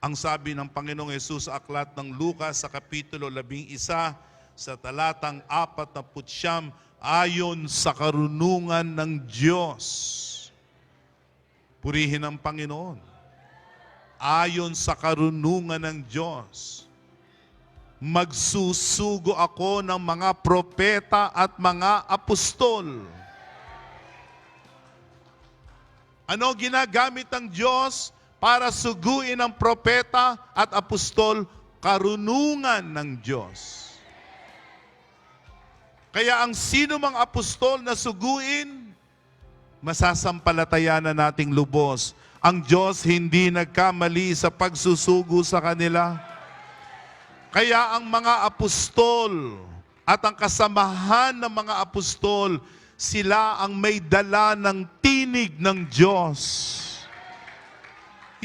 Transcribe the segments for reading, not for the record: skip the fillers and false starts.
Ang sabi ng Panginoong Hesus sa aklat ng Lucas sa kapitulo 11 sa talatang 49, ayon sa karunungan ng Diyos. Purihin ang Panginoon. Ayon sa karunungan ng Diyos, magsusugo ako ng mga propeta at mga apostol. Ano ginagamit ng Diyos para suguin ang propeta at apostol? Karunungan ng Diyos. Kaya ang sino mang apostol na suguin, masasampalatayanan nating lubos. Ang Diyos hindi nagkamali sa pagsusugo sa kanila. Kaya ang mga apostol at ang kasamahan ng mga apostol, sila ang may dala ng tinig ng Diyos.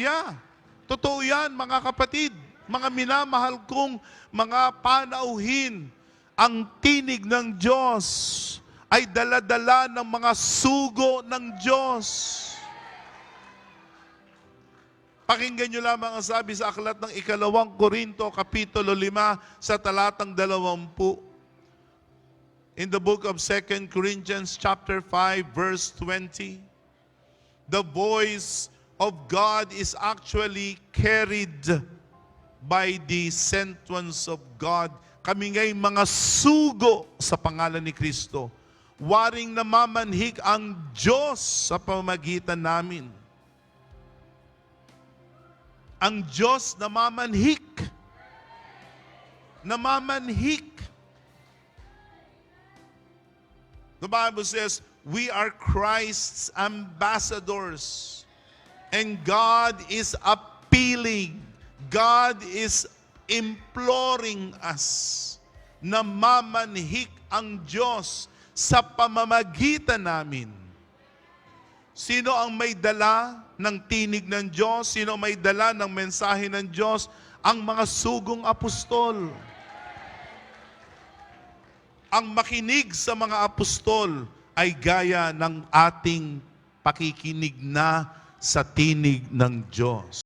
Yeah, totoo yan mga kapatid, mga minamahal kong mga panauhin. Ang tinig ng Diyos ay dala-dala ng mga sugo ng Diyos. Pakinggan nyo lamang ang sabi sa aklat ng 2 Korinto, kapitulo 5, sa talatang 20. In the book of 2 Corinthians chapter 5, verse 20, the voice of God is actually carried by the sent ones of God. Kami nga'y mga sugo sa pangalan ni Kristo. Waring namamanhik ang Diyos sa pamamagitan namin. Ang Diyos namamanhik. Namamanhik. The Bible says, we are Christ's ambassadors. And God is appealing. God is imploring us na mamanhik ang Diyos sa pamamagitan namin. Sino ang may dala ng tinig ng Diyos? Sino ang may dala ng mensahe ng Diyos? Ang mga sugong apostol. Ang makinig sa mga apostol ay gaya ng ating pakikinig na sa tinig ng Diyos.